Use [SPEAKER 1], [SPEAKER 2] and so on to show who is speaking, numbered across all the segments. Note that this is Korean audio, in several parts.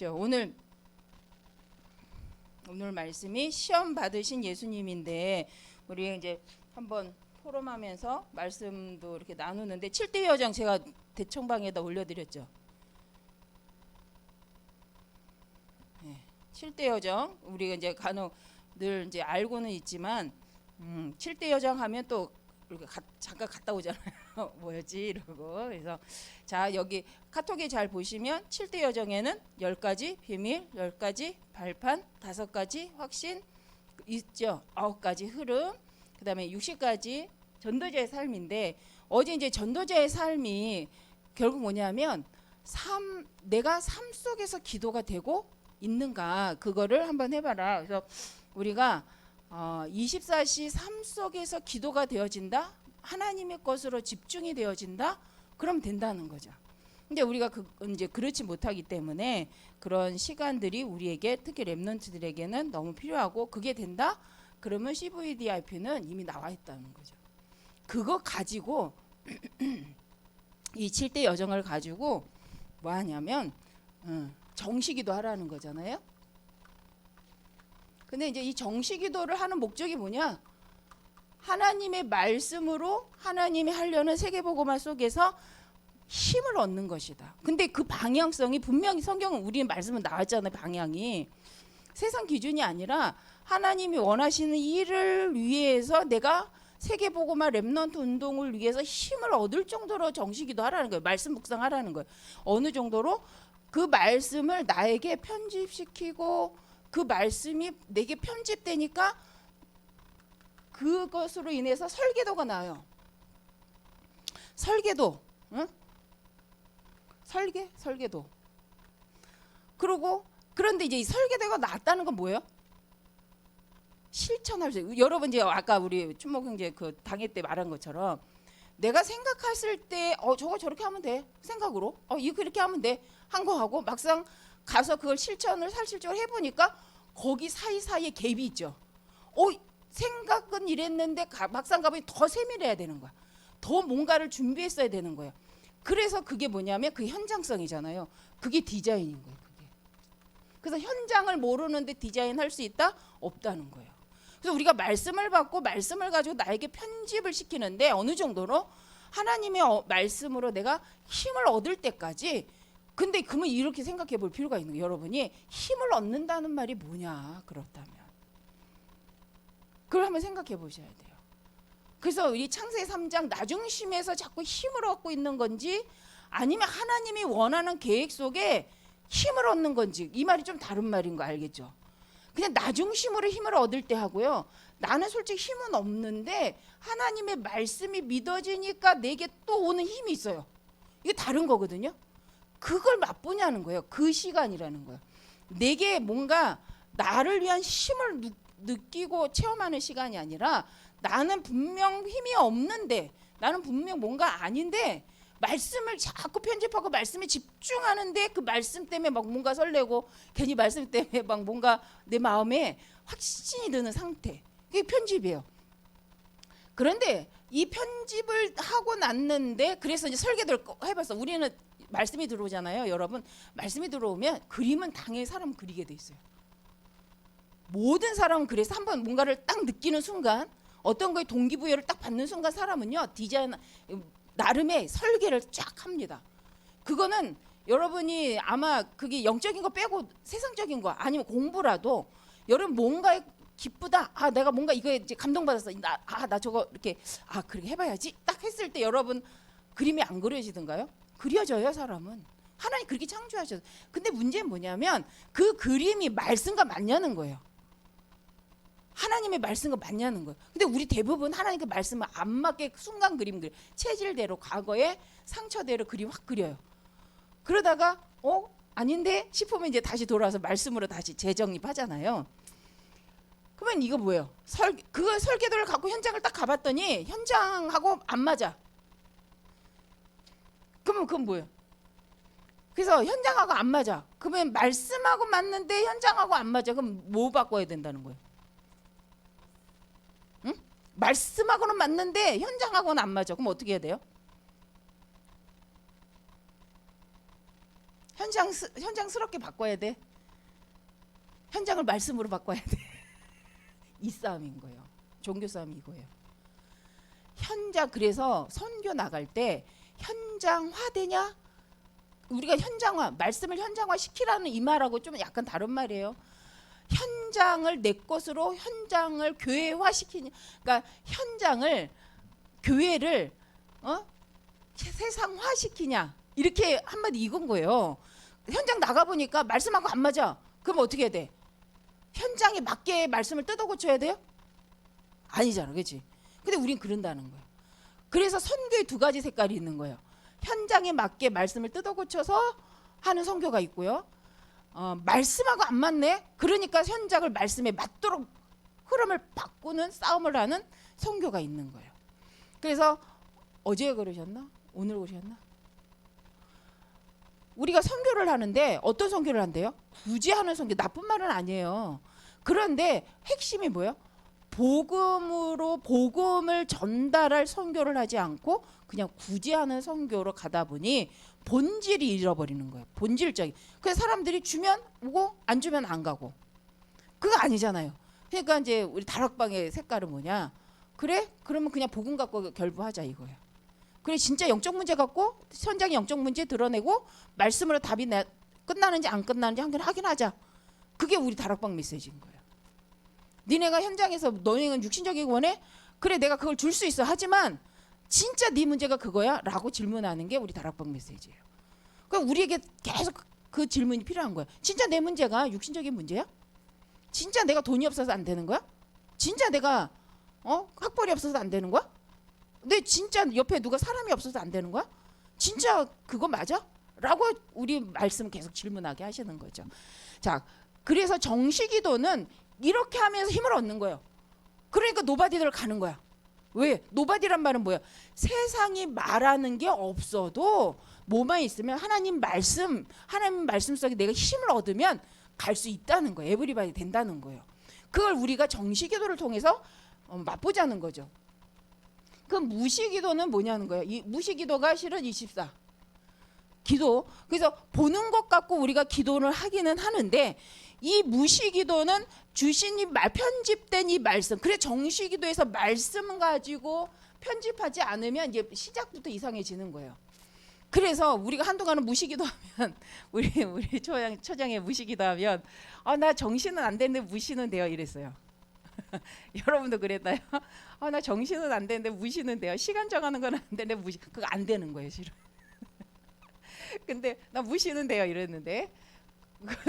[SPEAKER 1] 오늘 말씀이 시험 받으신 예수님인데 우리 이제 한번 포럼하면서 말씀도 이렇게 나누는데 7대 여정 제가 대청방에다 올려드렸죠. 7대 여정 우리가 이제 간혹 늘 이제 알고는 있지만 7대 여정 하면 또 이렇게 잠깐 갔다 오잖아요. 뭐였지 이러고. 그래서 자 여기 카톡에 잘 보시면 7대 여정에는 10가지 비밀, 10가지 발판, 5가지 확신 있죠. 9가지 흐름, 그 다음에 60가지 전도자의 삶인데 어제 이제 전도자의 삶이 결국 뭐냐면 내가 삶 속에서 기도가 되고 있는가 그거를 한번 해봐라. 그래서 우리가 24시 삶 속에서 기도가 되어진다, 하나님의 것으로 집중이 되어진다, 그럼 된다는 거죠. 근데 우리가 이제 그렇지 못하기 때문에 그런 시간들이 우리에게 특히 랩런트들에게는 너무 필요하고 그게 된다? 그러면 CVDIP는 이미 나와 있다는 거죠. 그거 가지고 이 7대 여정을 가지고 뭐 하냐면 정시기도 하라는 거잖아요. 근데 이제 이 정시기도를 하는 목적이 뭐냐? 하나님의 말씀으로 하나님이 하려는 세계복음화 속에서 힘을 얻는 것이다. 근데 그 방향성이 분명히 성경은 우리 말씀은 나왔잖아요. 방향이 세상 기준이 아니라 하나님이 원하시는 일을 위해서 내가 세계복음화 렘넌트 운동을 위해서 힘을 얻을 정도로 정시기도 하라는 거예요. 말씀 묵상하라는 거예요. 어느 정도로 그 말씀을 나에게 편집시키고 그 말씀이 내게 편집되니까 그것으로 인해서 설계도가 나요. 설계도, 응? 설계도. 그런데 이제 이 설계도가 났다는 건 뭐예요? 실천할 수 있어요. 여러분 이제 아까 우리 춘목 형제 그 당회 때 말한 것처럼 내가 생각했을 때 저거 저렇게 하면 돼 생각으로 이거 이렇게 하면 돼 한 거 하고 막상 가서 그걸 실천을 사실적으로 해보니까 거기 사이사이에 갭이 있죠. 생각은 이랬는데 막상 가보니 더 세밀해야 되는 거야. 더 뭔가를 준비했어야 되는 거예요. 그래서 그게 뭐냐면 그 현장성이잖아요. 그게 디자인인 거예요. 그게. 그래서 현장을 모르는데 디자인할 수 있다? 없다는 거예요. 그래서 우리가 말씀을 받고 말씀을 가지고 나에게 편집을 시키는데 어느 정도로 하나님의 말씀으로 내가 힘을 얻을 때까지. 근데 그러면 이렇게 생각해 볼 필요가 있는 거예요. 여러분이 힘을 얻는다는 말이 뭐냐 그렇다면 그걸 한번 생각해 보셔야 돼요. 그래서 이 창세기 3장 나중심에서 자꾸 힘을 얻고 있는 건지 아니면 하나님이 원하는 계획 속에 힘을 얻는 건지 이 말이 좀 다른 말인 거 알겠죠? 그냥 나중심으로 힘을 얻을 때 하고요. 나는 솔직히 힘은 없는데 하나님의 말씀이 믿어지니까 내게 또 오는 힘이 있어요. 이게 다른 거거든요. 그걸 맛보냐는 거예요. 그 시간이라는 거예요. 내게 뭔가 나를 위한 힘을 느끼고 체험하는 시간이 아니라 나는 분명 힘이 없는데 나는 분명 뭔가 아닌데 말씀을 자꾸 편집하고 말씀에 집중하는데 그 말씀 때문에 막 뭔가 설레고 괜히 말씀 때문에 막 뭔가 내 마음에 확신이 드는 상태. 그게 편집이에요. 그런데 이 편집을 하고 났는데 그래서 이제 설계도를 해봤어. 우리는 말씀이 들어오잖아요. 여러분 말씀이 들어오면 그림은 당연히 사람은 그리게 돼 있어요. 모든 사람은 그래서 한번 뭔가를 딱 느끼는 순간 어떤 거에 동기부여를 딱 받는 순간 사람은요 디자인 나름의 설계를 쫙 합니다. 그거는 여러분이 아마 그게 영적인 거 빼고 세상적인 거 아니면 공부라도 여러분 뭔가에 기쁘다. 내가 뭔가 이거에 이제 감동받았어. 나 저거 이렇게 그렇게 해봐야지. 딱 했을 때 여러분 그림이 안 그려지던가요? 그려져요. 사람은 하나님 그렇게 창조하셨어요. 근데 문제는 뭐냐면 그 그림이 말씀과 맞냐는 거예요. 하나님의 말씀과 맞냐는 거예요. 근데 우리 대부분 하나님의 말씀을 안 맞게 순간 그림 그려 체질대로 과거의 상처대로 그림 확 그려요. 그러다가 아닌데 싶으면 이제 다시 돌아와서 말씀으로 다시 재정립하잖아요. 그러면 이거 뭐예요? 그 설계도를 갖고 현장을 딱 가봤더니 현장하고 안 맞아. 그러면 그건 뭐예요? 그래서 현장하고 안 맞아. 그러면 말씀하고 맞는데 현장하고 안 맞아. 그럼 뭐 바꿔야 된다는 거예요? 응? 말씀하고는 맞는데 현장하고는 안 맞아. 그럼 어떻게 해야 돼요? 현장스럽게 바꿔야 돼. 현장을 말씀으로 바꿔야 돼. 이 싸움인 거예요. 종교 싸움이 이거예요. 그래서 선교 나갈 때 현장화 되냐? 우리가 현장화, 말씀을 현장화 시키라는 이 말하고 좀 약간 다른 말이에요. 현장을 내 것으로 현장을 교회화 시키냐? 그러니까 현장을 교회를 세상화 시키냐? 이렇게 한마디 이건 거예요. 현장 나가 보니까 말씀하고 안 맞아. 그럼 어떻게 해야 돼? 현장에 맞게 말씀을 뜯어 고쳐야 돼요? 아니잖아, 그렇지? 근데 우린 그런다는 거예요. 그래서 선교에 두 가지 색깔이 있는 거예요. 현장에 맞게 말씀을 뜯어 고쳐서 하는 선교가 있고요. 말씀하고 안 맞네. 그러니까 현장을 말씀에 맞도록 흐름을 바꾸는 싸움을 하는 선교가 있는 거예요. 그래서 어제 그러셨나? 오늘 그러셨나? 우리가 선교를 하는데 어떤 선교를 한대요? 굳이 하는 선교. 나쁜 말은 아니에요. 그런데 핵심이 뭐예요? 복음으로 복음을 전달할 선교를 하지 않고 그냥 굳이 하는 선교로 가다 보니 본질이 잃어버리는 거예요. 본질적인. 그래서 사람들이 주면 오고 안 주면 안 가고. 그거 아니잖아요. 그러니까 이제 우리 다락방의 색깔은 뭐냐? 그래? 그러면 그냥 복음 갖고 결부하자 이거예요. 그래 진짜 영적 문제 갖고 현장의 영적 문제 드러내고 말씀으로 답이 끝나는지 안 끝나는지 확인하자. 그게 우리 다락방 메시지인 거예요. 니네가 현장에서 너희는 육신적이고 원해? 그래 내가 그걸 줄 수 있어. 하지만 진짜 네 문제가 그거야? 라고 질문하는 게 우리 다락방 메시지예요. 그러니까 우리에게 계속 그 질문이 필요한 거야. 진짜 내 문제가 육신적인 문제야? 진짜 내가 돈이 없어서 안 되는 거야? 진짜 내가 학벌이 없어서 안 되는 거야? 근데 진짜 옆에 누가 사람이 없어서 안 되는 거야? 진짜 그거 맞아? 라고 우리 말씀 계속 질문하게 하시는 거죠. 자, 그래서 정시기도는 이렇게 하면서 힘을 얻는 거예요. 그러니까 노바디들 가는 거야. 왜? 노바디란 말은 뭐야? 세상이 말하는 게 없어도 뭐만 있으면 하나님 말씀 속에 내가 힘을 얻으면 갈 수 있다는 거예요. 에브리바디 된다는 거예요. 그걸 우리가 정시기도를 통해서 맛보자는 거죠. 그 무시기도는 뭐냐는 거예요. 이 무시기도가 실은 24. 기도. 그래서 보는 것 갖고 우리가 기도를 하기는 하는데 이 무시기도는 주신 이 편집된 이 말씀. 그래 정시기도에서 말씀 가지고 편집하지 않으면 이제 시작부터 이상해지는 거예요. 그래서 우리가 한동안은 무시기도하면 우리 처장의 무시기도하면 나 정신은 안 되는데 무시는 돼요 이랬어요. 여러분도 그랬나요? 나 정신은 안 되는데 무시는 돼요. 시간 정하는 건 안 되는데 무시. 그거 안 되는 거예요 실은. 근데 나 무시는 돼요 이랬는데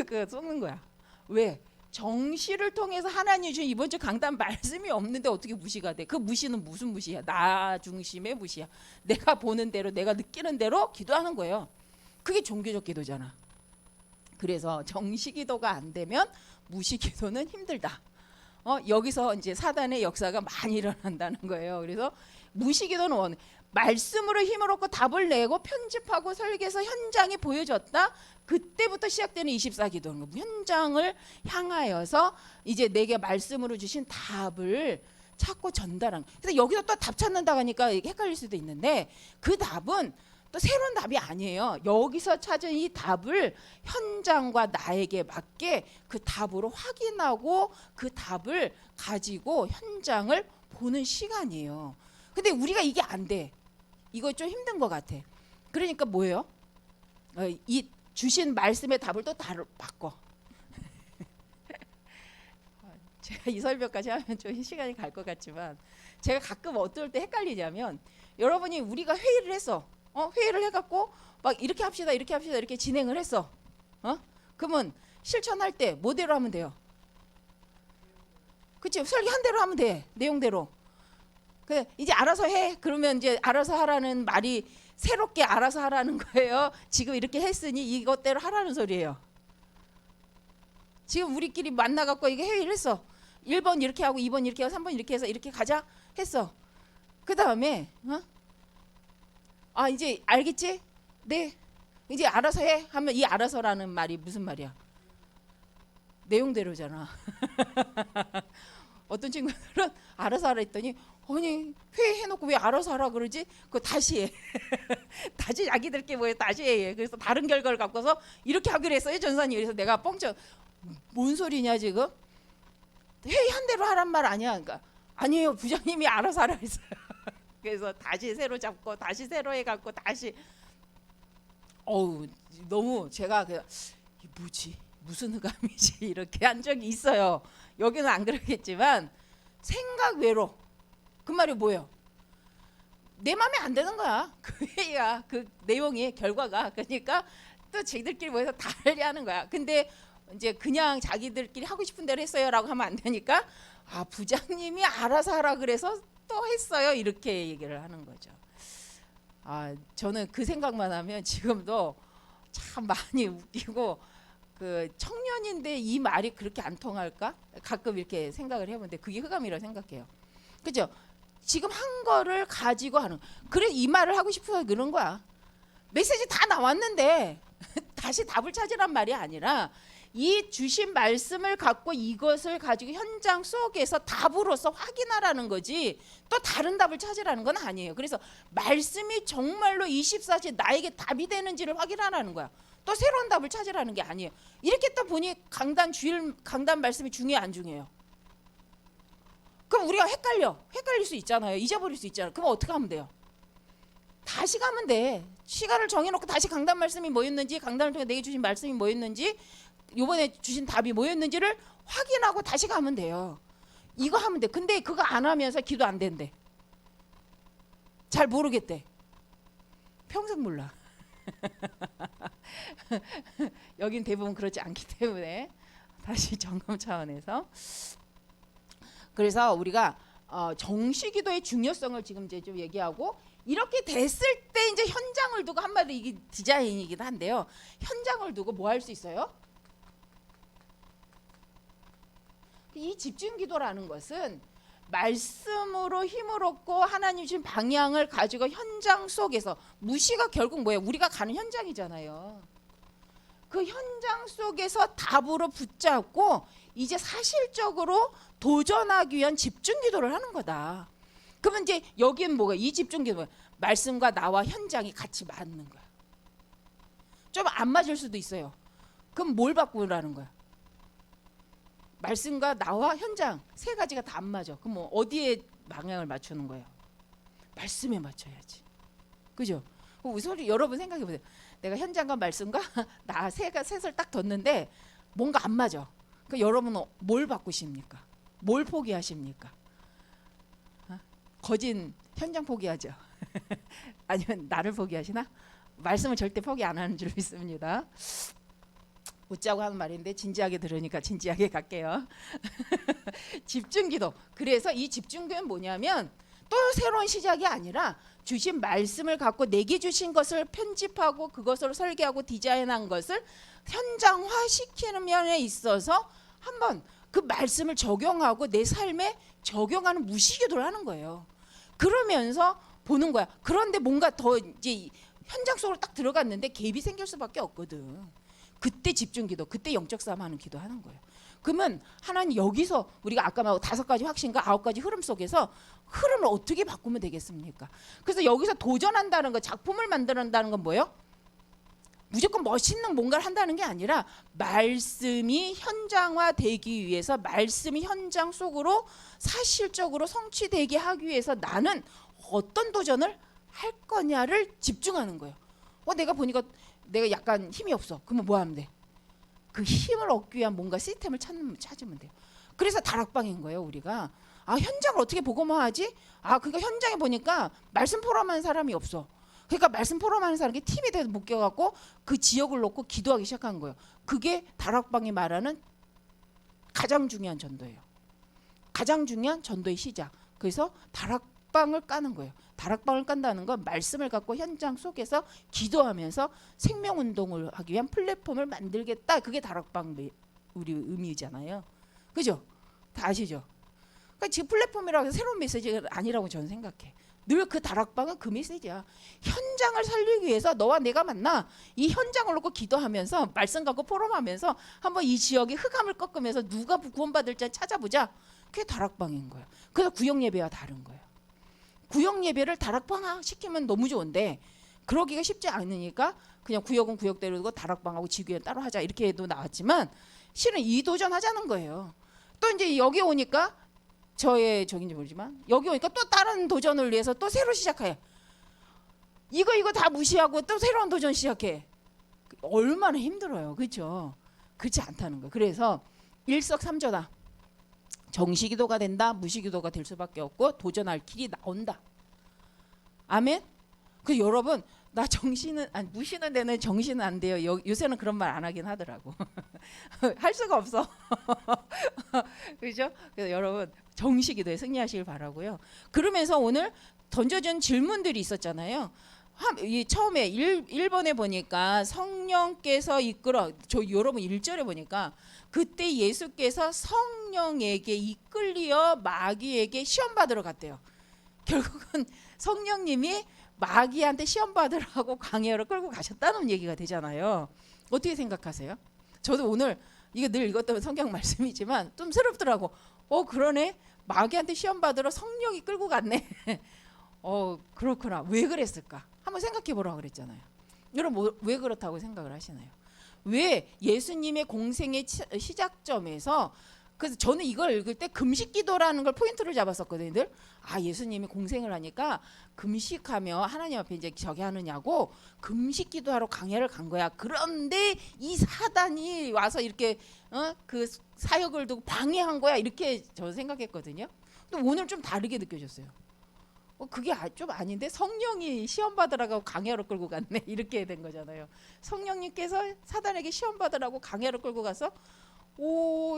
[SPEAKER 1] 그 쏘는 거야. 왜? 정시를 통해서 하나님 주신 이번 주 강단 말씀이 없는데 어떻게 무시가 돼? 그 무시는 무슨 무시야? 나 중심의 무시야. 내가 보는 대로 내가 느끼는 대로 기도하는 거예요. 그게 종교적 기도잖아. 그래서 정시 기도가 안 되면 무시 기도는 힘들다. 여기서 이제 사단의 역사가 많이 일어난다는 거예요. 그래서 무시 기도는 말씀으로 힘을 얻고 답을 내고 편집하고 설계해서 현장에 보여줬다. 그때부터 시작되는 24기도는 거예요. 현장을 향하여서 이제 내게 말씀으로 주신 답을 찾고 전달한. 그래서 여기서 또 답 찾는다고 하니까 헷갈릴 수도 있는데 그 답은 또 새로운 답이 아니에요. 여기서 찾은 이 답을 현장과 나에게 맞게 그 답으로 확인하고 그 답을 가지고 현장을 보는 시간이에요. 근데 우리가 이게 안 돼. 이거 좀 힘든 것 같아. 그러니까 뭐예요? 이 주신 말씀의 답을 또 바꿔. 제가 이 설명까지 하면 좀 시간이 갈 것 같지만 제가 가끔 어떨 때 헷갈리냐면 여러분이 우리가 회의를 했어. 회의를 해갖고 막 이렇게 합시다 이렇게 진행을 했어. 그러면 실천할 때 뭐대로 하면 돼요? 그치? 설계한 대로 하면 돼. 내용대로. 그래 이제 알아서 해. 그러면 이제 알아서 하라는 말이 새롭게 알아서 하라는 거예요. 지금 이렇게 했으니 이것대로 하라는 소리예요. 지금 우리끼리 만나갖고 이게 회의를 했어. 1번 이렇게 하고 2번 이렇게 하고 3번 이렇게 해서 이렇게 가자 했어. 그 다음에 이제 알겠지? 네. 이제 알아서 해 하면 이 알아서라는 말이 무슨 말이야? 내용대로잖아. 어떤 친구들은 알아서 하라 했더니 아니 회의해놓고 왜 알아서 하라 그러지? 그거 다시 해. 다시 자기들끼리 모여 다시 해. 그래서 다른 결과를 갖고서 이렇게 하기로 했어요 전사님. 그래서 내가 뻥쳐 뭔 소리냐 지금 회의한 대로 하란 말 아니야. 그러니까 아니에요 부장님이 알아서 하라 했어요. 그래서 다시 새로 잡고 다시 새로 해갖고 다시 어우 너무 제가 이게 뭐지 무슨 흑암이지 이렇게 한 적이 있어요. 여기는 안 그러겠지만 생각 외로 그 말이 뭐예요? 내 마음에 안 드는 거야. 그 회의야 그 내용이 결과가. 그러니까 또 지들끼리 모여서 다르게 하는 거야. 근데 이제 그냥 자기들끼리 하고 싶은 대로 했어요라고 하면 안 되니까 아 부장님이 알아서 하라 그래서 또 했어요 이렇게 얘기를 하는 거죠. 아 저는 그 생각만 하면 지금도 참 많이 웃기고 그 청년인데 이 말이 그렇게 안 통할까 가끔 이렇게 생각을 해보는데 그게 흑암이라고 생각해요. 그죠? 지금 한 거를 가지고 하는 그래 이 말을 하고 싶어서 그런 거야. 메시지 다 나왔는데 다시 답을 찾으란 말이 아니라 이 주신 말씀을 갖고 이것을 가지고 현장 속에서 답으로서 확인하라는 거지 또 다른 답을 찾으라는 건 아니에요. 그래서 말씀이 정말로 24시 나에게 답이 되는지를 확인하라는 거야. 또 새로운 답을 찾으라는 게 아니에요. 이렇게 또 보니 강단 말씀이 중요해 안 중요해요? 그럼 우리가 헷갈릴 수 있잖아요. 잊어버릴 수 있잖아요. 그럼 어떻게 하면 돼요? 다시 가면 돼. 시간을 정해놓고 다시 강단 말씀이 뭐였는지 강단을 통해 내게 주신 말씀이 뭐였는지 이번에 주신 답이 뭐였는지를 확인하고 다시 가면 돼요. 이거 하면 돼. 근데 그거 안 하면서 기도 안 된대. 잘 모르겠대. 평생 몰라. 여긴 대부분 그렇지 않기 때문에 다시 점검 차원에서 그래서 우리가 정시기도의 중요성을 지금 이제 좀 얘기하고 이렇게 됐을 때 이제 현장을 두고 한마디로 이게 디자인이기도 한데요. 현장을 두고 뭐 할 수 있어요? 이 집중기도라는 것은 말씀으로 힘을 얻고 하나님 주신 방향을 가지고 현장 속에서 무시가 결국 뭐예요? 우리가 가는 현장이잖아요. 그 현장 속에서 답으로 붙잡고 이제 사실적으로 도전하기 위한 집중기도를 하는 거다. 그러면 이제 여기는 뭐가 이 집중기도 말씀과 나와 현장이 같이 맞는 거야. 좀 안 맞을 수도 있어요. 그럼 뭘 바꾸라는 거야? 말씀과 나와 현장 세 가지가 다 안 맞아. 그럼 뭐 어디에 방향을 맞추는 거예요? 말씀에 맞춰야지. 그죠? 우선 여러분 생각해 보세요. 내가 현장과 말씀과 나 셋을 딱 뒀는데 뭔가 안 맞아. 그 여러분은 뭘 바꾸십니까? 뭘 포기하십니까? 거진 현장 포기하죠. 아니면 나를 포기하시나? 말씀을 절대 포기 안 하는 줄 믿습니다. 웃자고 하는 말인데 진지하게 들으니까 진지하게 갈게요. 집중기도. 그래서 이 집중기도는 뭐냐면 또 새로운 시작이 아니라 주신 말씀을 갖고 내게 주신 것을 편집하고 그것을 설계하고 디자인한 것을 현장화시키는 면에 있어서 한번 그 말씀을 적용하고 내 삶에 적용하는 무시기도를 하는 거예요. 그러면서 보는 거야. 그런데 뭔가 더 이제 현장 속으로 딱 들어갔는데 갭이 생길 수밖에 없거든. 그때 집중기도, 그때 영적 싸움하는 기도하는 거예요. 그러면 하나님 여기서 우리가 아까 말한 5가지 확신과 9가지 흐름 속에서 흐름을 어떻게 바꾸면 되겠습니까? 그래서 여기서 도전한다는 거, 작품을 만든다는 건 뭐예요? 무조건 멋있는 뭔가를 한다는 게 아니라 말씀이 현장화되기 위해서 말씀이 현장 속으로 사실적으로 성취되게 하기 위해서 나는 어떤 도전을 할 거냐를 집중하는 거예요. 내가 보니까 내가 약간 힘이 없어. 그러면 뭐 하면 돼? 그 힘을 얻기 위한 뭔가 시스템을 찾으면 돼요. 그래서 다락방인 거예요. 우리가 현장을 어떻게 보고만 하지? 그러니까 현장에 보니까 말씀 포럼하는 사람이 없어. 그러니까 말씀 포럼하는 사람이 팀이 돼서 묶여갖고 그 지역을 놓고 기도하기 시작한 거예요. 그게 다락방이 말하는 가장 중요한 전도예요. 가장 중요한 전도의 시작. 그래서 다락방을 까는 거예요. 다락방을 깐다는 건 말씀을 갖고 현장 속에서 기도하면서 생명운동을 하기 위한 플랫폼을 만들겠다. 그게 다락방 우리 의미잖아요. 그죠? 다 아시죠? 그러니까 지금 플랫폼이라고 해서 새로운 메시지가 아니라고 저는 생각해. 늘 그 다락방은 그 메시지야. 현장을 살리기 위해서 너와 내가 만나 이 현장을 놓고 기도하면서 말씀 갖고 포럼하면서 한번 이 지역의 흑암을 꺾으면서 누가 구원받을지 찾아보자. 그게 다락방인 거야. 그래서 구역 예배와 다른 거예요. 구역 예배를 다락방화 시키면 너무 좋은데 그러기가 쉽지 않으니까 그냥 구역은 구역대로 두고 다락방하고 지구엔 따로 하자 이렇게 해도 나왔지만 실은 이 도전하자는 거예요. 또 이제 여기 오니까 저의 적인지 모르지만 여기 오니까 또 다른 도전을 위해서 또 새로 시작해. 이거 다 무시하고 또 새로운 도전 시작해. 얼마나 힘들어요. 그렇죠? 그렇지 않다는 거예요. 그래서 일석삼조다. 정시기도가 된다. 무시기도가 될 수밖에 없고 도전할 길이 나온다. 아멘. 그 여러분 나 정신은 아니 무시는 되는 정신은 안 돼요. 요새는 그런 말 안 하긴 하더라고. 할 수가 없어. 그렇죠? 그래서 여러분 정시기도에 승리하시길 바라고요. 그러면서 오늘 던져준 질문들이 있었잖아요. 처음에 1번에 보니까 성령께서 이끌어 여러분 1절에 보니까 그때 예수께서 성령에게 이끌려 마귀에게 시험 받으러 갔대요. 결국은 성령님이 마귀한테 시험 받으라고 광야로 끌고 가셨다는 얘기가 되잖아요. 어떻게 생각하세요? 저도 오늘 이거 늘 읽었던 성경 말씀이지만 좀 새롭더라고. 그러네. 마귀한테 시험 받으러 성령이 끌고 갔네. 그렇구나. 왜 그랬을까? 한번 생각해 보라고 그랬잖아요. 여러분 왜 그렇다고 생각을 하시나요? 왜 예수님의 공생의 시작점에서 그래서 저는 이걸 읽을 때 금식기도라는 걸 포인트를 잡았었거든요. 늘. 예수님이 공생을 하니까 금식하며 하나님 앞에 이제 저기 하느냐고 금식기도하러 광야를 간 거야. 그런데 이 사단이 와서 이렇게 그 사역을 두고 방해한 거야. 이렇게 저 생각했거든요. 근데 오늘 좀 다르게 느껴졌어요. 그게 좀 아닌데 성령이 시험 받으라고 강야로 끌고 갔네 이렇게 된 거잖아요. 성령님께서 사단에게 시험 받으라고 강야로 끌고 가서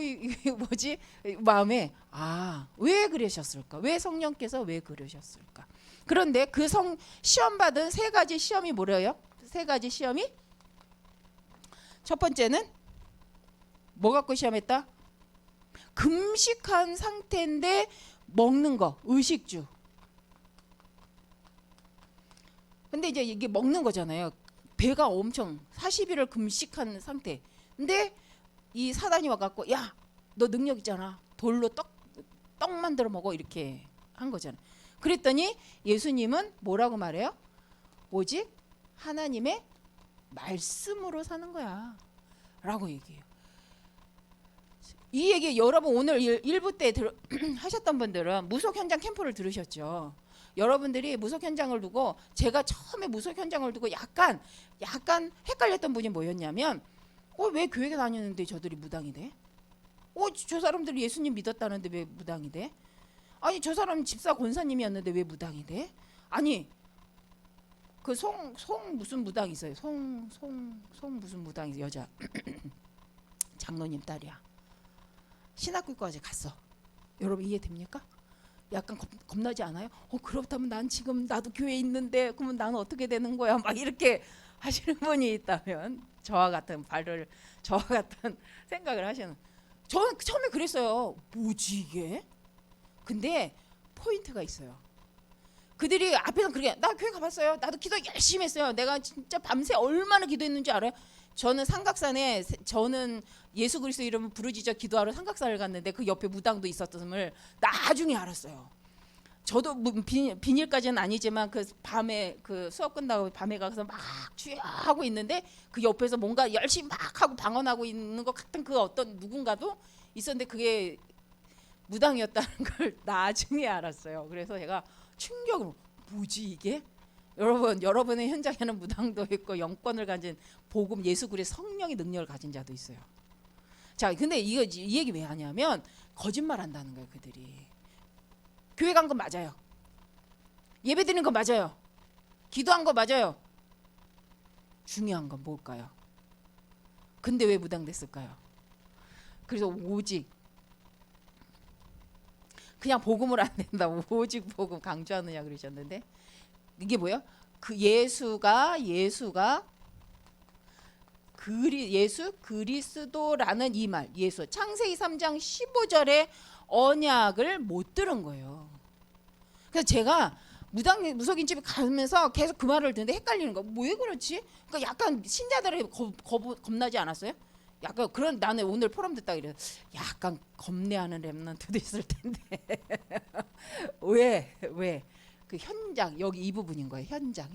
[SPEAKER 1] 이게 뭐지 마음에 왜 그러셨을까? 왜 성령께서 왜 그러셨을까? 그런데 그 시험 받은 세 가지 시험이 뭐래요? 세 가지 시험이 첫 번째는 뭐 갖고 시험했다? 금식한 상태인데 먹는 거 의식주. 근데 이제 이게 먹는 거잖아요. 배가 엄청 40일을 금식한 상태. 근데 이 사단이 와갖고 야, 너 능력 있잖아. 돌로 떡 만들어 먹어 이렇게 한 거잖아요. 그랬더니 예수님은 뭐라고 말해요? 오직 하나님의 말씀으로 사는 거야 라고 얘기해요. 이 얘기 여러분 오늘 1부 때 하셨던 분들은 무속 현장 캠프를 들으셨죠. 여러분들이 무속 현장을 두고 제가 처음에 무속 현장을 두고 약간 헷갈렸던 분이 뭐였냐면 왜 교회에 다니는데 저들이 무당이 돼? 저 사람들이 예수님 믿었다는데 왜 무당이 돼? 아니 저 사람 집사 권사님이었는데 왜 무당이 돼? 아니 그 송 무슨 무당 있어요. 송 무슨 무당 있어요. 여자 장로님 딸이야. 신학교까지 갔어. 여러분 이해됩니까? 약간 겁나지 않아요? 그렇다면 난 지금 나도 교회에 있는데 그러면 나는 어떻게 되는 거야? 막 이렇게 하시는 분이 있다면 저와 같은 생각을 하시는. 저는 처음에 그랬어요. 뭐지 이게? 근데 포인트가 있어요. 그들이 앞에서 그렇게 나 교회 가봤어요. 나도 기도 열심히 했어요. 내가 진짜 밤새 얼마나 기도했는지 알아요? 저는 삼각산에 저는 예수 그리스도 이름을 부르짖어 기도하러 삼각산을 갔는데 그 옆에 무당도 있었음을 나중에 알았어요. 저도 비닐까지는 아니지만 그 밤에 그 수업 끝나고 밤에 가서 막 주야하고 있는데 그 옆에서 뭔가 열심히 막 하고 방언하고 있는 것 같은 그 어떤 누군가도 있었는데 그게 무당이었다는 걸 나중에 알았어요. 그래서 제가 충격으로 뭐지 이게? 여러분의 현장에는 무당도 있고 영권을 가진 복음 예수 그리스도의 성령의 능력을 가진 자도 있어요. 자, 근데 이 얘기 왜 하냐면 거짓말 한다는 거예요. 그들이 교회 간 건 맞아요. 예배 드리는 건 맞아요. 기도한 거 맞아요. 중요한 건 뭘까요? 근데 왜 무당됐을까요? 그래서 오직 그냥 복음을 안 된다. 오직 복음 강조하느냐 그러셨는데 이게 뭐예요? 그 예수가 예수 그리스도라는 이 말, 예수 창세기 3장 15절에 언약을 못 들은 거예요. 그래서 제가 무속인 집에 가면서 계속 그 말을 듣는데 헷갈리는 거. 왜 그렇지? 그러니까 약간 신자들이 겁나지 않았어요? 약간 그런 나는 오늘 포럼 듣다 그래서 약간 겁내하는 렘넌트도 있을 텐데 왜? 그 현장 여기 이 부분인 거예요. 현장.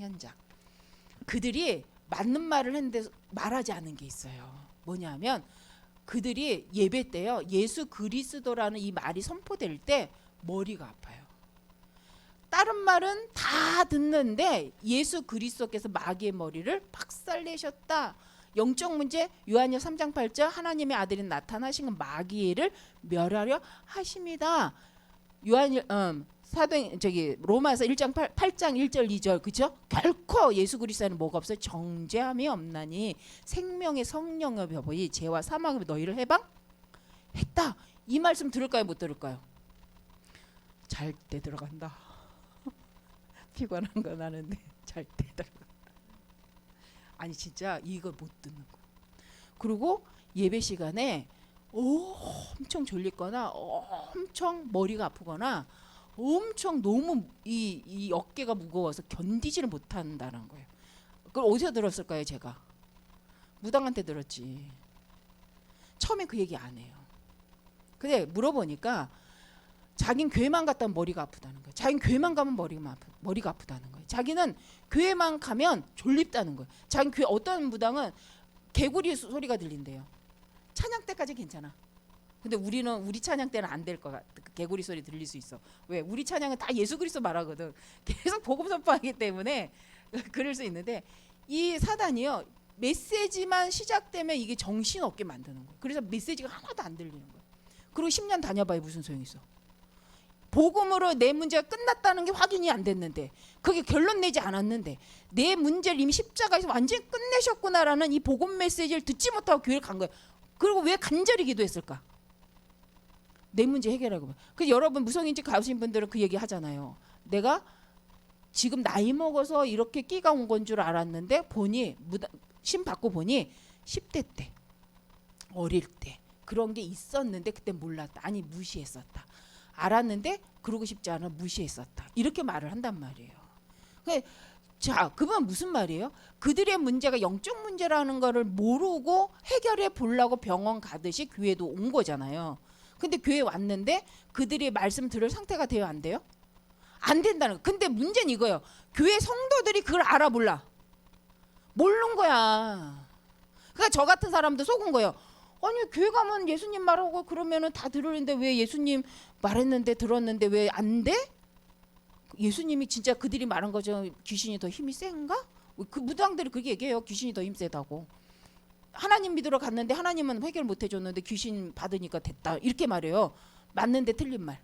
[SPEAKER 1] 그들이 맞는 말을 했는데 말하지 않은 게 있어요. 뭐냐면 그들이 예배 때요, 예수 그리스도라는 이 말이 선포될 때 머리가 아파요. 다른 말은 다 듣는데 예수 그리스도께서 마귀의 머리를 박살내셨다. 영적 문제, 요한일 3장 8절, 하나님의 아들이 나타나신 건 마귀를 멸하려 하십니다. 요한일 로마서 1장 8장 1절 2절, 그죠? 결코 예수 그리스도는 뭐가 없어요? 정죄함이 없나니 생명의 성령의 법이 죄와 사망의 너희를 해방했다. 이 말씀 들을까요, 못 들을까요? 잘 때 들어간다. 피곤한 건 아는데 잘 때 들어간다. 아니 진짜 이걸 못 듣는 거야. 그리고 예배 시간에 엄청 졸리거나 엄청 머리가 아프거나 엄청 너무 이 어깨가 무거워서 견디지를 못한다는 거예요. 그걸 어디서 들었을까요? 제가 무당한테 들었지. 처음에 그 얘기 안 해요. 근데 물어보니까 자긴 교회만 갔다 오면 머리가 아프다는 거예요. 자긴 교회만 가면 머리가 아프다는 거예요. 자기는 교회만 가면 졸립다는 거예요. 자긴 교회, 어떤 무당은 개구리 소리가 들린대요. 찬양 때까지 괜찮아. 근데 우리 찬양 때는 안 될 것 같아. 개구리 소리 들릴 수 있어. 왜? 우리 찬양은 다 예수 그리스도 말하거든. 계속 복음 선포하기 때문에 그럴 수 있는데, 이 사단이요, 메시지만 시작되면 이게 정신없게 만드는 거예요. 그래서 메시지가 하나도 안 들리는 거예요. 그리고 10년 다녀봐야 무슨 소용이 있어. 복음으로 내 문제가 끝났다는 게 확인이 안 됐는데, 그게 결론 내지 않았는데, 내 문제를 이미 십자가에서 완전히 끝내셨구나라는 이 복음 메시지를 듣지 못하고 교회를 간 거예요. 그리고 왜 간절히 기도했을까? 내 문제 해결하고. 그래서 여러분 무속인지 가신 분들은 그 얘기 하잖아요. 내가 지금 나이 먹어서 이렇게 끼가 온 건 줄 알았는데 보니, 심 받고 보니 10대 때, 어릴 때 그런 게 있었는데 그때 몰랐다. 아니 무시했었다. 알았는데 그러고 싶지 않아 무시했었다. 이렇게 말을 한단 말이에요. 자, 그건 무슨 말이에요? 그들의 문제가 영적 문제라는 거를 모르고 해결해 보려고 병원 가듯이 교회도 온 거잖아요. 근데 교회 왔는데 그들이 말씀 들을 상태가 돼요, 안 돼요? 안 된다는 거. 근데 문제는 이거예요. 교회 성도들이 그걸 알아 몰라? 모르는 거야. 그러니까 저 같은 사람도 속은 거예요. 아니 교회 가면 예수님 말하고 그러면은 다 들으는데 왜 예수님 말했는데 들었는데 왜 안 돼? 예수님이 진짜 그들이 말한 거죠. 귀신이 더 힘이 센가? 그 무당들이 그렇게 얘기해요. 귀신이 더 힘 세다고. 하나님 믿으러 갔는데 하나님은 해결 못 해줬는데 귀신 받으니까 됐다. 이렇게 말해요. 맞는데 틀린 말.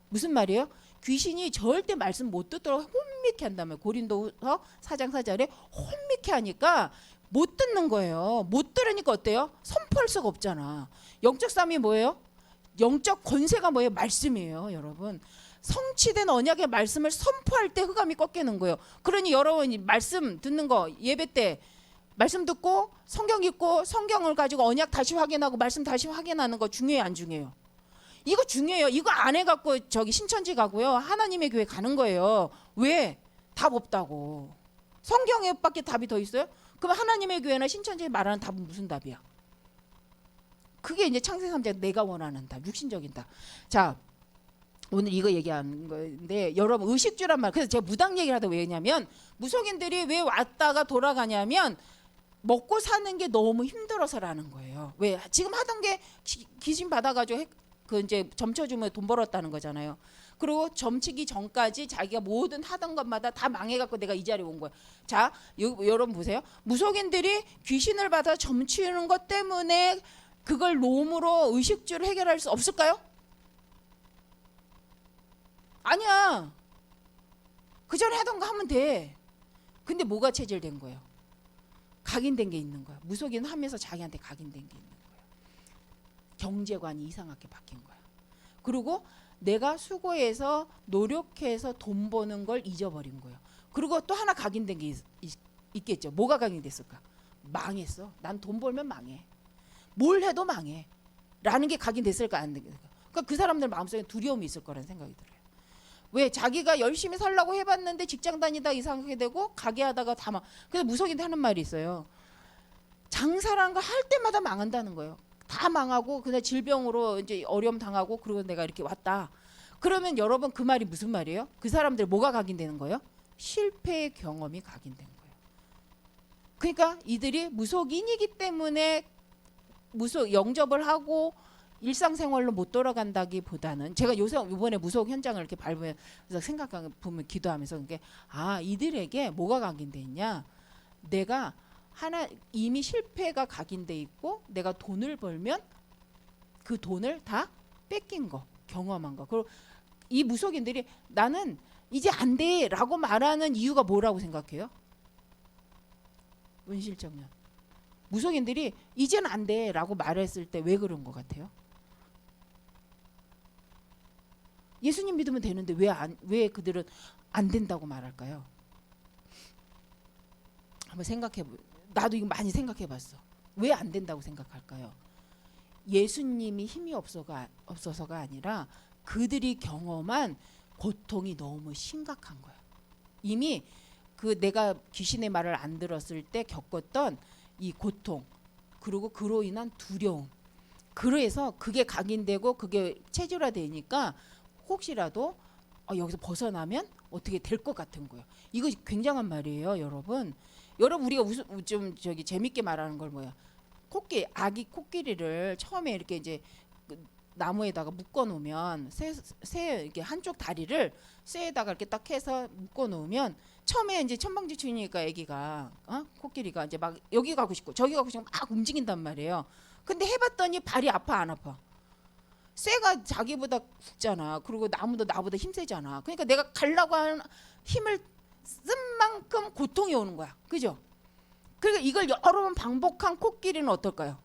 [SPEAKER 1] 무슨 말이에요? 귀신이 절대 말씀 못 듣도록 혼미케 한다며. 고린도서 4장 4절에 혼미케 하니까 못 듣는 거예요. 못 들으니까 어때요? 선포할 수가 없잖아. 영적 싸움이 뭐예요? 영적 권세가 뭐예요? 말씀이에요, 여러분. 성취된 언약의 말씀을 선포할 때 흑암이 꺾이는 거예요. 그러니 여러분이 말씀 듣는 거, 예배 때 말씀 듣고 성경 읽고 성경을 가지고 언약 다시 확인하고 말씀 다시 확인하는 거 중요해요, 안 중요해요? 이거 중요해요. 이거 안 해갖고 저기 신천지 가고요, 하나님의 교회 가는 거예요. 왜? 답 없다고. 성경에 밖에 답이 더 있어요? 그럼 하나님의 교회나 신천지에 말하는 답은 무슨 답이야? 그게 이제 창세기 3장 내가 원하는 답, 육신적인 답. 자, 오늘 이거 얘기하는 건데, 여러분 의식주란 말. 그래서 제가 무당 얘기를 하다 왜냐면 무속인들이 왜 왔다가 돌아가냐면 먹고 사는 게 너무 힘들어서라는 거예요. 왜? 지금 하던 게 귀신 받아가지고 그 이제 점쳐주면 돈 벌었다는 거잖아요. 그리고 점치기 전까지 자기가 모든 하던 것마다 다 망해갖고 내가 이 자리에 온 거야. 자, 여러분 보세요. 무속인들이 귀신을 받아 점치는 것 때문에 그걸 놈으로 의식주를 해결할 수 없을까요? 아니야. 그 전에 하던 거 하면 돼. 근데 뭐가 체질된 거예요? 각인된 게 있는 거야. 무속인 하면서 자기한테 각인된 게 있는 거야. 경제관이 이상하게 바뀐 거야. 그리고 내가 수고해서 노력해서 돈 버는 걸 잊어버린 거예요. 그리고 또 하나 각인된 게 있겠죠. 뭐가 각인됐을까? 망했어. 난 돈 벌면 망해. 뭘 해도 망해. 라는 게 각인됐을까 안 됐을까? 그러니까 그 사람들 마음속에 두려움이 있을 거라는 생각이 들어요. 왜? 자기가 열심히 살려고 해봤는데 직장 다니다 이상하게 되고 가게 하다가 다 망. 그래서 무속인들 하는 말이 있어요. 장사라는 거 할 때마다 망한다는 거예요. 다 망하고 그냥 질병으로 이제 어려움 당하고 그리고 내가 이렇게 왔다. 그러면 여러분 그 말이 무슨 말이에요? 그 사람들 뭐가 각인되는 거예요? 실패의 경험이 각인된 거예요. 그러니까 이들이 무속인이기 때문에 무속 영접을 하고 일상생활로 못 돌아간다기보다는 제가 요새 이번에 무속 현장을 이렇게 밟으면서 생각해 보면 기도하면서 이게 이들에게 뭐가 각인돼 있냐? 내가 하나 이미 실패가 각인돼 있고 내가 돈을 벌면 그 돈을 다 뺏긴 거, 경험한 거. 그리고 이 무속인들이 나는 이제 안 돼라고 말하는 이유가 뭐라고 생각해요? 은실정년. 무속인들이 이제는 안 돼라고 말했을 때 왜 그런 것 같아요? 예수님 믿으면 되는데 왜 그들은 안 된다고 말할까요? 한번 나도 이거 많이 생각해봤어. 왜 안 된다고 생각할까요? 예수님이 힘이 없어서가 아니라 그들이 경험한 고통이 너무 심각한 거야. 이미 내가 귀신의 말을 안 들었을 때 겪었던 이 고통, 그리고 그로 인한 두려움. 그래서 그게 각인되고 그게 체질화되니까 혹시라도 여기서 벗어나면 어떻게 될 것 같은 거예요. 이거 굉장한 말이에요, 여러분. 우리가 좀 재밌게 말하는 걸 뭐야? 아기 코끼리를 처음에 이렇게 이제 나무에다가 묶어 놓으면 새 이렇게 한쪽 다리를 쇠에다가 이렇게 딱 해서 묶어 놓으면 처음에 이제 천방지축이니까 아기가 코끼리가 이제 막 여기 가고 싶고 저기 가고 싶고 막 움직인단 말이에요. 근데 해봤더니 발이 아파 안 아파? 쇠가 자기보다 굵잖아. 그리고 나무도 나보다 힘세잖아. 그러니까 내가 가려고 하는 힘을 쓴 만큼 고통이 오는 거야. 그죠? 그러니까 이걸 여러 번 반복한 코끼리는 어떨까요?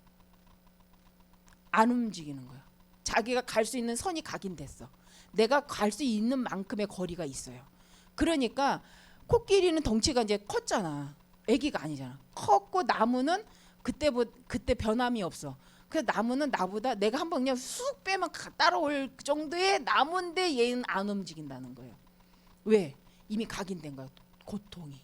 [SPEAKER 1] 안 움직이는 거야. 자기가 갈 수 있는 선이 각인됐어. 내가 갈 수 있는 만큼의 거리가 있어요. 그러니까 코끼리는 덩치가 이제 컸잖아. 아기가 아니잖아. 컸고 나무는 그때 변함이 없어. 그래서 나무는 나보다 내가 한번 그냥 쑥 빼면 따라올 정도의 나무인데 얘는 안 움직인다는 거예요. 왜? 이미 각인된 거야. 고통이.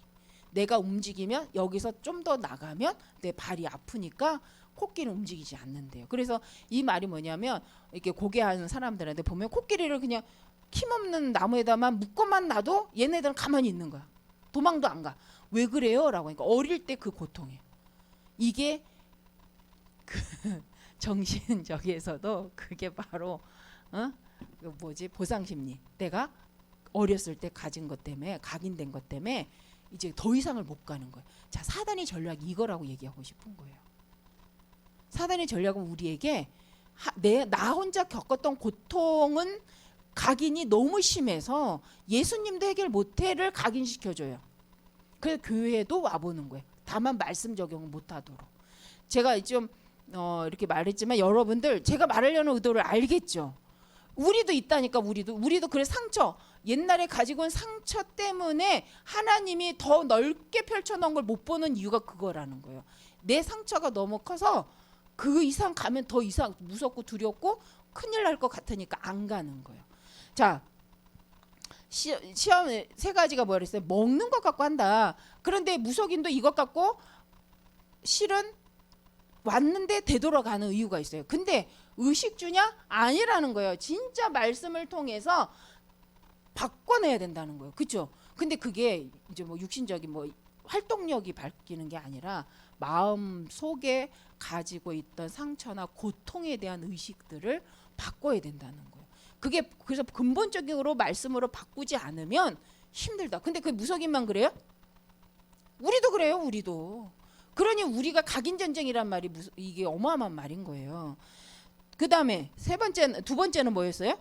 [SPEAKER 1] 내가 움직이면 여기서 좀 더 나가면 내 발이 아프니까 코끼리는 움직이지 않는데요. 그래서 이 말이 뭐냐면 이렇게 고개하는 사람들한테 보면 코끼리를 그냥 힘없는 나무에다만 묶어만 놔도 얘네들은 가만히 있는 거야. 도망도 안 가. 왜 그래요? 라고 하니까 어릴 때 그 고통이에요. 이게 정신적에서도 그게 바로 보상심리. 내가 어렸을 때 가진 것 때문에 각인된 것 때문에 이제 더 이상을 못 가는 거예요. 자, 사단의 전략이 이거라고 얘기하고 싶은 거예요. 사단의 전략은 우리에게 나 혼자 겪었던 고통은 각인이 너무 심해서 예수님도 해결 못해를 각인시켜줘요. 그래서 교회에도 와보는 거예요. 다만 말씀 적용을 못하도록. 제가 좀 이렇게 말했지만 여러분들 제가 말하려는 의도를 알겠죠. 우리도 있다니까. 우리도 그래 상처 옛날에 가지고 온 상처 때문에 하나님이 더 넓게 펼쳐놓은 걸 못 보는 이유가 그거라는 거예요. 내 상처가 너무 커서 그 이상 가면 더 이상 무섭고 두렵고 큰일 날 것 같으니까 안 가는 거예요. 자, 시험 세 가지가 뭐라 그랬어요? 먹는 것 갖고 한다. 그런데 무속인도 이것 갖고 실은 왔는데 되돌아가는 이유가 있어요. 근데 의식주냐? 아니라는 거예요. 진짜 말씀을 통해서 바꿔내야 된다는 거예요. 그렇죠? 근데 그게 이제 뭐 육신적인 뭐 활동력이 바뀌는 게 아니라 마음 속에 가지고 있던 상처나 고통에 대한 의식들을 바꿔야 된다는 거예요. 그게 그래서 근본적으로 말씀으로 바꾸지 않으면 힘들다. 근데 그 무속인만 그래요? 우리도 그래요. 우리도. 그러니 우리가 각인전쟁이란 말이 이게 어마어마한 말인 거예요. 그 다음에 두 번째는 뭐였어요?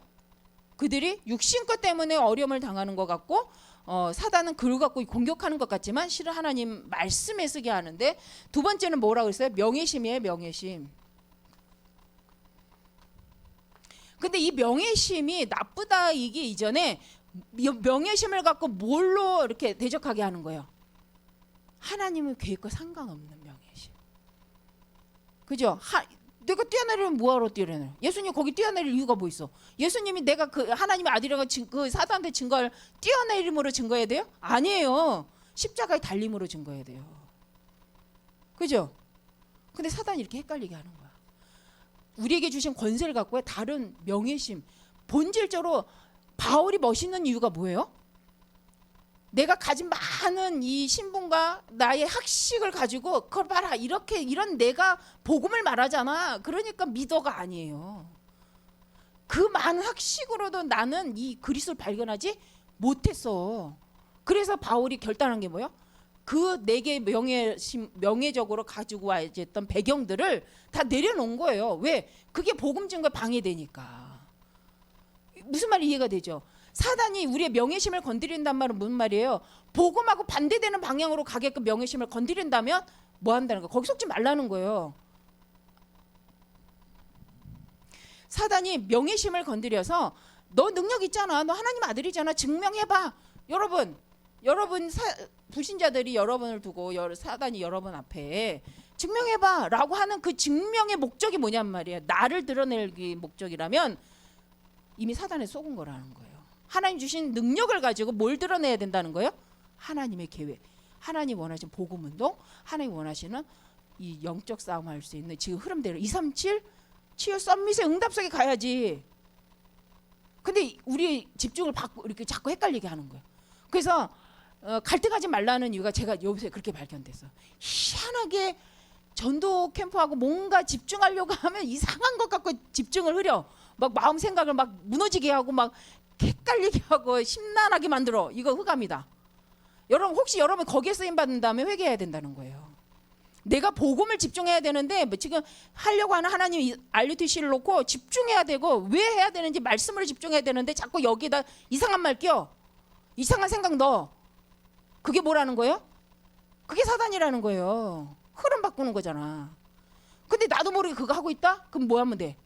[SPEAKER 1] 그들이 육신것 때문에 어려움을 당하는 것 같고 사단은 그걸 갖고 공격하는 것 같지만 실은 하나님 말씀에 쓰게 하는데 두 번째는 뭐라고 했어요? 명예심이에요. 명예심. 근데 이 명예심이 나쁘다 이게 이전에 명예심을 갖고 뭘로 이렇게 대적하게 하는 거예요? 하나님의 계획과 상관없는 명예심. 그죠? 내가 뛰어내리면 뭐하러 뛰어내려? 예수님 거기 뛰어내릴 이유가 뭐 있어? 예수님이 내가 그 하나님의 아들이라고 그 사단한테 증거할 뛰어내림으로 증거해야 돼요? 아니에요. 십자가의 달림으로 증거해야 돼요. 그죠? 근데 사단이 이렇게 헷갈리게 하는 거야. 우리에게 주신 권세를 갖고의 다른 명예심. 본질적으로 바울이 멋있는 이유가 뭐예요? 내가 가진 많은 이 신분과 나의 학식을 가지고 그걸 봐라 이렇게 이런 내가 복음을 말하잖아. 그러니까 믿어가 아니에요. 그 많은 학식으로도 나는 이 그리스도를 발견하지 못했어. 그래서 바울이 결단한 게 뭐예요? 그 내게 명예적으로 가지고 와있던 배경들을 다 내려놓은 거예요. 왜? 그게 복음 증거에 방해되니까. 무슨 말이 이해가 되죠? 사단이 우리의 명예심을 건드린단 말은 무슨 말이에요? 복음하고 반대되는 방향으로 가게끔 명예심을 건드린다면 뭐 한다는 거예요? 거기 속지 말라는 거예요. 사단이 명예심을 건드려서 너 능력 있잖아. 너 하나님 아들이잖아. 증명해봐. 여러분 불신자들이 여러분을 두고 사단이 여러분 앞에 증명해봐 라고 하는 그 증명의 목적이 뭐냔 말이에요. 나를 드러내기 목적이라면 이미 사단에 속은 거라는 거예요. 하나님 주신 능력을 가지고 뭘 드러내야 된다는 거예요? 하나님의 계획, 하나님 원하시는 복음운동, 하나님 원하시는 이 영적 싸움할 수 있는 지금 흐름대로 237 치유 썸밋의 응답 속에 가야지. 근데 우리 집중을 받고 이렇게 자꾸 헷갈리게 하는 거예요. 그래서 갈등하지 말라는 이유가 제가 요새 그렇게 발견됐어. 희한하게 전도 캠프하고 뭔가 집중하려고 하면 이상한 것 갖고 집중을 흐려. 막 마음 생각을 막 무너지게 하고 막 헷갈리게 하고 심란하게 만들어. 이거 흑암이다. 여러분 혹시 여러분 거기에 쓰임 받는 다음에 회개해야 된다는 거예요. 내가 복음을 집중해야 되는데 뭐 지금 하려고 하는 하나님 RUTC를 놓고 집중해야 되고 왜 해야 되는지 말씀으로 집중해야 되는데 자꾸 여기다 이상한 말 껴. 이상한 생각 넣어. 그게 뭐라는 거예요? 그게 사단이라는 거예요. 흐름 바꾸는 거잖아. 근데 나도 모르게 그거 하고 있다? 그럼 뭐 하면 돼?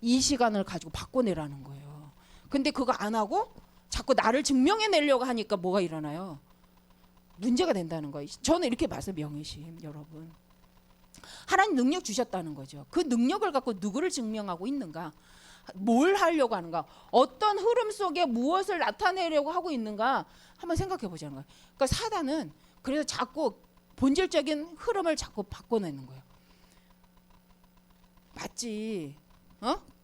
[SPEAKER 1] 이 시간을 가지고 바꿔내라는 거예요. 근데 그거 안 하고 자꾸 나를 증명해내려고 하니까 뭐가 일어나요? 문제가 된다는 거예요. 저는 이렇게 봐서 명예심 여러분. 하나님 능력 주셨다는 거죠. 그 능력을 갖고 누구를 증명하고 있는가? 뭘 하려고 하는가? 어떤 흐름 속에 무엇을 나타내려고 하고 있는가? 한번 생각해 보자는 거예요. 그러니까 사단은 그래서 자꾸 본질적인 흐름을 자꾸 바꿔내는 거예요. 맞지?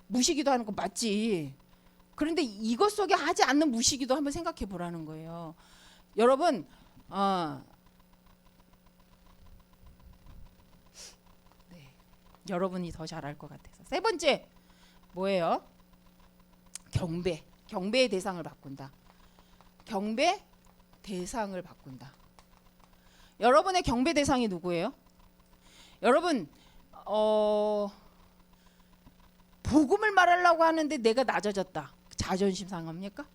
[SPEAKER 1] 무시기도 하는 거 맞지? 그런데 이것 속에 하지 않는 무시기도 한번 생각해 보라는 거예요. 여러분, 네, 여러분이 더 잘할 것 같아서. 세 번째 뭐예요? 경배의 대상을 바꾼다. 경배 대상을 바꾼다. 여러분의 경배 대상이 누구예요? 여러분 복음을 말하려고 하는데 내가 낮아졌다. 자존심 상합니까?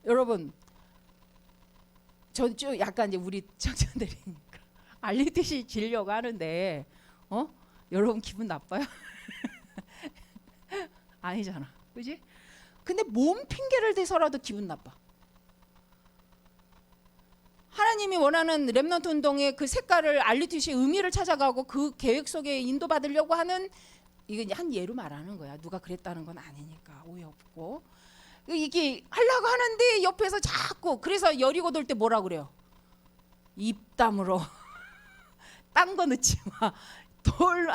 [SPEAKER 1] 여러분 저 좀 약간 이제 우리 청년들이니까 알리듯이 지려고 하는데 여러분 기분 나빠요? 아니잖아, 그지? 근데 몸 핑계를 대서라도 기분 나빠. 하나님이 원하는 렘넌트 운동의 그 색깔을 알리듯이 의미를 찾아가고 그 계획 속에 인도받으려고 하는 이거 이제 한 예로 말하는 거야. 누가 그랬다는 건 아니니까 오해 없고 이게 하려고 하는데 옆에서 자꾸 그래서 여리고 돌 때 뭐라 그래요? 입 다물어. 딴 거 넣지 마.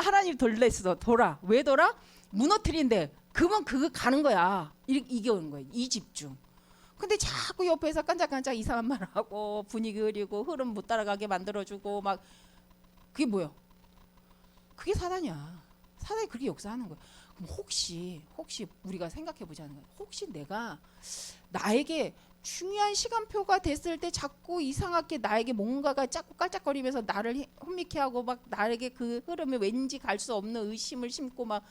[SPEAKER 1] 하나님 돌랬어. 돌아. 왜 돌아? 무너뜨린데 그러면 그거 가는 거야. 이게 오는 거야. 이 집중. 근데 자꾸 옆에서 깐짝깐짝 이상한 말하고 분위기 흐리고 흐름 못 따라가게 만들어주고 막 그게 뭐야? 그게 사단이야. 사단이 그렇게 역사하는 거야. 그럼 혹시 우리가 생각해 보자는 거야. 혹시 내가 나에게 중요한 시간표가 됐을 때 자꾸 이상하게 나에게 뭔가가 자꾸 깔짝거리면서 나를 혼미케 하고 막 나에게 그 흐름에 왠지 갈 수 없는 의심을 심고 막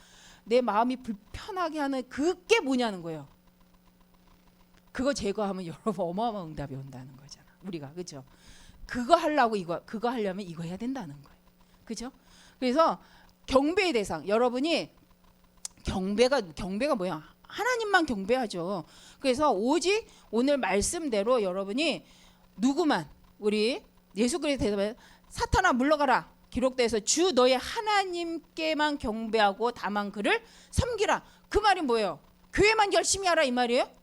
[SPEAKER 1] 내 마음이 불편하게 하는 그게 뭐냐는 거예요. 그거 제거하면 여러분 어마어마한 응답이 온다는 거잖아. 우리가 그죠? 그거 하려면 이거 해야 된다는 거예요. 그죠? 그래서 경배의 대상 여러분이 경배가 뭐야? 하나님만 경배하죠. 그래서 오직 오늘 말씀대로 여러분이 누구만 우리 예수 그리스도 대답해 사탄아 물러가라. 기록돼서 주 너의 하나님께만 경배하고 다만 그를 섬기라. 그 말이 뭐예요? 교회만 열심히 하라 이 말이에요?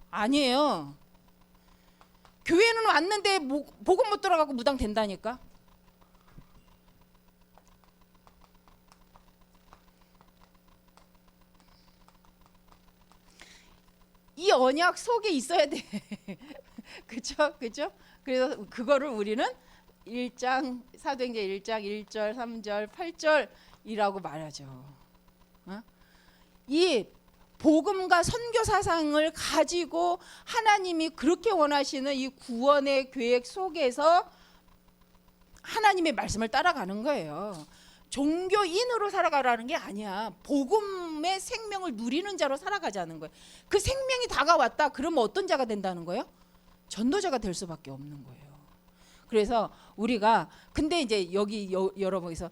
[SPEAKER 1] 아니에요. 교회는 왔는데 복음 못 들어가고 무당 된다니까. 이 언약 속에 있어야 돼. 그죠? 그죠? 그래서 그거를 우리는 1장 사도행전 1장 1절, 3절, 8절이라고 말하죠. 어? 이 복음과 선교 사상을 가지고 하나님이 그렇게 원하시는 이 구원의 계획 속에서 하나님의 말씀을 따라가는 거예요. 종교인으로 살아가라는 게 아니야. 복음의 생명을 누리는 자로 살아가자는 거예요. 그 생명이 다가왔다. 그러면 어떤 자가 된다는 거예요? 전도자가 될 수밖에 없는 거예요. 그래서 우리가 근데 이제 여기 여러분께서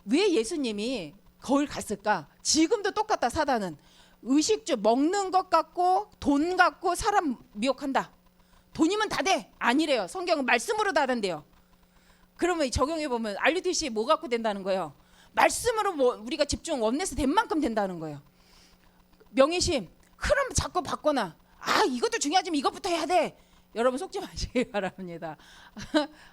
[SPEAKER 1] 왜 예수님이 거길 갔을까? 지금도 똑같다. 사단은 의식주 먹는 것 같고 돈 갖고 사람 미혹한다. 돈이면 다 돼. 아니래요. 성경은 말씀으로 다 된대요. 그러면 적용해 보면 알류티시 뭐 갖고 된다는 거예요? 말씀으로 뭐 우리가 집중 원내스 된 만큼 된다는 거예요. 명예심 흐름 자꾸 바꿔놔. 아 이것도 중요하지만 이것부터 해야 돼. 여러분 속지 마시기 바랍니다.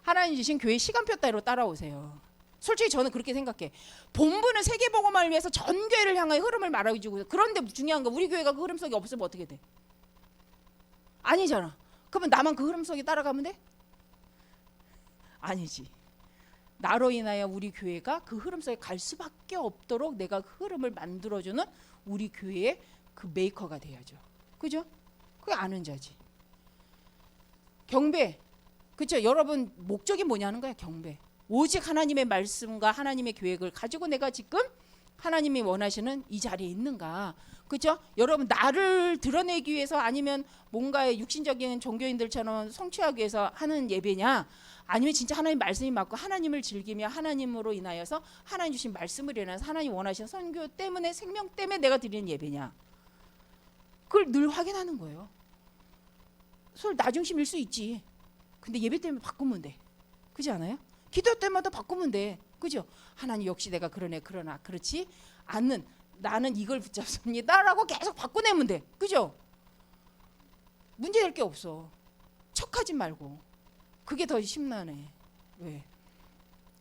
[SPEAKER 1] 하나님 주신 교회 시간표 따로 따라오세요. 솔직히 저는 그렇게 생각해. 본부는 세계복음화를 위해서 전 교회를 향하여 흐름을 말해주고, 그런데 중요한 거 우리 교회가 그 흐름 속에 없으면 어떻게 돼? 아니잖아. 그러면 나만 그 흐름 속에 따라가면 돼? 아니지. 나로 인하여 우리 교회가 그 흐름 속에 갈 수밖에 없도록 내가 그 흐름을 만들어주는 우리 교회의 그 메이커가 돼야죠. 그죠? 그게 아는 자지. 경배. 그렇죠? 여러분 목적이 뭐냐는 거야. 경배. 오직 하나님의 말씀과 하나님의 계획을 가지고 내가 지금 하나님이 원하시는 이 자리에 있는가. 그렇죠? 여러분 나를 드러내기 위해서 아니면 뭔가의 육신적인 종교인들처럼 성취하기 위해서 하는 예배냐, 아니면 진짜 하나님 말씀이 맞고 하나님을 즐기며 하나님으로 인하여서 하나님 주신 말씀을 인해서 하나님 원하시는 선교 때문에 생명 때문에 내가 드리는 예배냐. 그걸 늘 확인하는 거예요. 서로 나중심일 수 있지. 근데 예배 때문에 바꾸면 돼. 그렇지 않아요? 기도 때마다 바꾸면 돼. 그죠? 하나님 역시 내가 그러나 그렇지 않는 나는 이걸 붙잡습니다라고 계속 바꿔내면 돼. 그죠? 문제될 게 없어. 척하지 말고. 그게 더 심란해. 왜?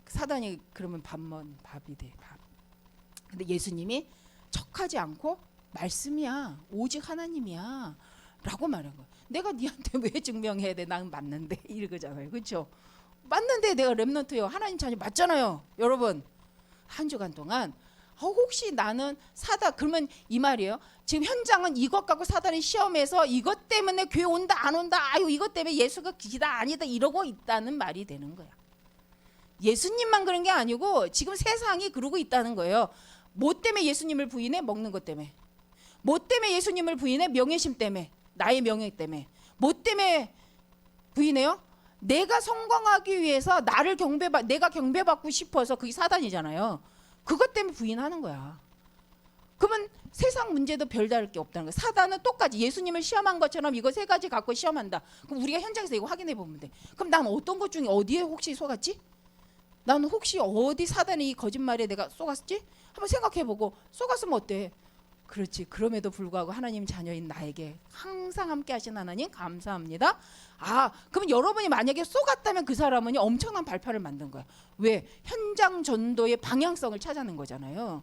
[SPEAKER 1] 사단이 그러면 밥이 돼. 밥. 근데 예수님이 척하지 않고 말씀이야. 오직 하나님이야. 라고 말한 거야. 내가 니한테 왜 증명해야 돼? 난 맞는데 이러잖아요. 그렇죠? 맞는데 내가 렘넌트예요. 하나님 자녀 맞잖아요. 여러분 한 주간 동안 혹시 나는 그러면 이 말이에요. 지금 현장은 이것 갖고 사단이 시험해서 이것 때문에 교회 온다 안 온다, 아유 이것 때문에 예수가 기다 아니다 이러고 있다는 말이 되는 거야. 예수님만 그런 게 아니고 지금 세상이 그러고 있다는 거예요. 뭐 때문에 예수님을 부인해? 먹는 것 때문에. 뭐 때문에 예수님을 부인해? 명예심 때문에. 나의 명예 때문에. 뭐 때문에 부인해요? 내가 성공하기 위해서 내가 경배받고 싶어서. 그게 사단이잖아요. 그것 때문에 부인하는 거야. 그러면 세상 문제도 별다를 게 없다는 거야. 사단은 똑같이 예수님을 시험한 것처럼 이거 세 가지 갖고 시험한다. 그럼 우리가 현장에서 이거 확인해 보면 돼. 그럼 난 어떤 것 중에 어디에 혹시 속았지? 나는 혹시 어디 사단이 이 거짓말에 내가 속았지? 한번 생각해보고 속았으면 어때? 그렇지. 그럼에도 불구하고 하나님 자녀인 나에게 항상 함께 하신 하나님 감사합니다. 그럼 여러분이 만약에 속았다면 그 사람은 엄청난 발판을 만든 거야. 왜? 현장 전도의 방향성을 찾아낸 거잖아요.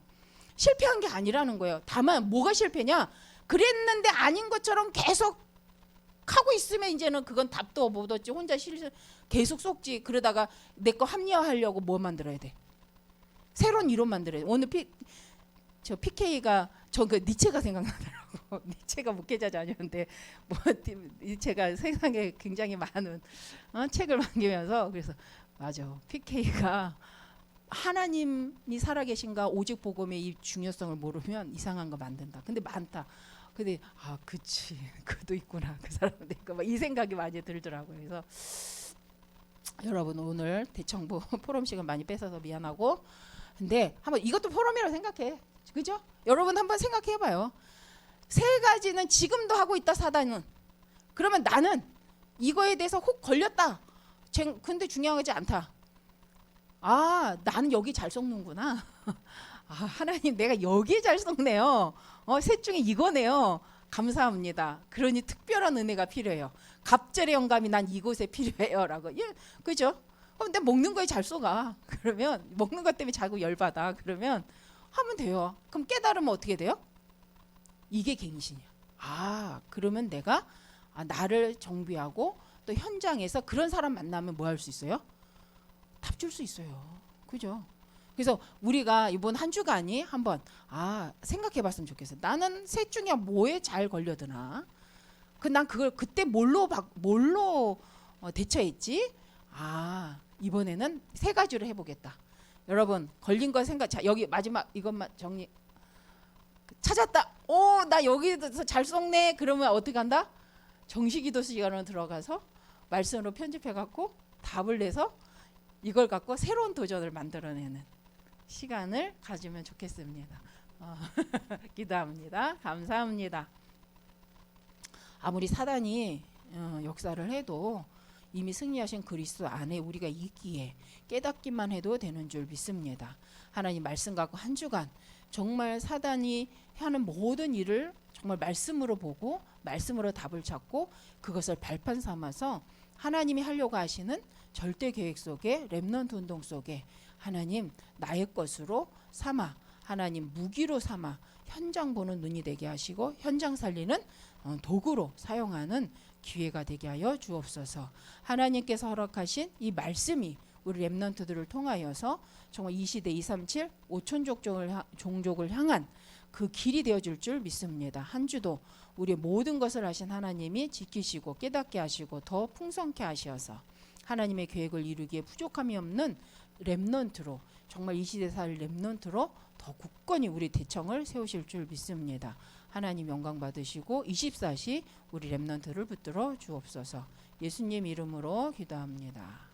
[SPEAKER 1] 실패한 게 아니라는 거예요. 다만 뭐가 실패냐? 그랬는데 아닌 것처럼 계속 하고 있으면 이제는 그건 답도 못 얻지. 혼자 계속 속지. 그러다가 내 거 합리화하려고 뭐 만들어야 돼? 새로운 이론 만들어야 돼. 오늘 PK가 그 니체가 생각나더라고. 니체가 목회자자녀인데 니체가 세상에 굉장히 많은 책을 남기면서 그래서 맞아. PK가 하나님이 살아계신가 오직 복음의 이 중요성을 모르면 이상한 거 만든다. 근데 많다. 근데 그치 그도 있구나 그 사람도 있고 막 이 생각이 많이 들더라고요. 그래서 여러분 오늘 대청부 포럼 시간 많이 뺏어서 미안하고, 근데 한번 이것도 포럼이라고 생각해. 그죠? 여러분 한번 생각해봐요. 세 가지는 지금도 하고 있다 사단은. 그러면 나는 이거에 대해서 혹 걸렸다. 근데 중요하지 않다. 나는 여기 잘 썩는구나. 하나님 내가 여기 잘 썩네요. 셋 중에 이거네요. 감사합니다. 그러니 특별한 은혜가 필요해요. 갑절의 영감이 난 이곳에 필요해요. 라고. 그죠? 근데 먹는 거에 잘 쏘가. 그러면 먹는 것 때문에 자꾸 열받아. 그러면 하면 돼요. 그럼 깨달으면 어떻게 돼요? 이게 갱신이야. 그러면 내가 나를 정비하고 또 현장에서 그런 사람 만나면 뭐 할 수 있어요? 답 줄 수 있어요. 그죠? 그래서 우리가 이번 한 주간이 한번 생각해 봤으면 좋겠어요. 나는 셋 중에 뭐에 잘 걸려드나? 난 그걸 그때 뭘로 대처했지? 이번에는 세 가지로 해보겠다. 여러분 걸린 거 생각. 자, 여기 마지막 이것만 정리. 찾았다. 나 여기서 잘 썼네. 그러면 어떻게 한다? 정시기도 시간으로 들어가서 말씀으로 편집해 갖고 답을 내서 이걸 갖고 새로운 도전을 만들어내는 시간을 가지면 좋겠습니다. 기도합니다. 감사합니다. 아무리 사단이 역사를 해도 이미 승리하신 그리스도 안에 우리가 있기에 깨닫기만 해도 되는 줄 믿습니다. 하나님 말씀 갖고 한 주간 정말 사단이 하는 모든 일을 정말 말씀으로 보고 말씀으로 답을 찾고 그것을 발판 삼아서 하나님이 하려고 하시는 절대 계획 속에 렘넌트 운동 속에 하나님 나의 것으로 삼아 하나님 무기로 삼아 현장 보는 눈이 되게 하시고 현장 살리는 도구로 사용하는 기회가 되게 하여 주옵소서. 하나님께서 허락하신 이 말씀이 우리 렘넌트들을 통하여서 정말 이 시대 237 5천 종족을 향한 그 길이 되어줄 줄 믿습니다. 한 주도 우리의 모든 것을 하신 하나님이 지키시고 깨닫게 하시고 더 풍성케 하셔서 하나님의 계획을 이루기에 부족함이 없는 렘넌트로 정말 이 시대 살 렘넌트로 더 굳건히 우리 대청을 세우실 줄 믿습니다. 하나님 영광 받으시고 24시 우리 렘넌트를 붙들어 주옵소서. 예수님 이름으로 기도합니다.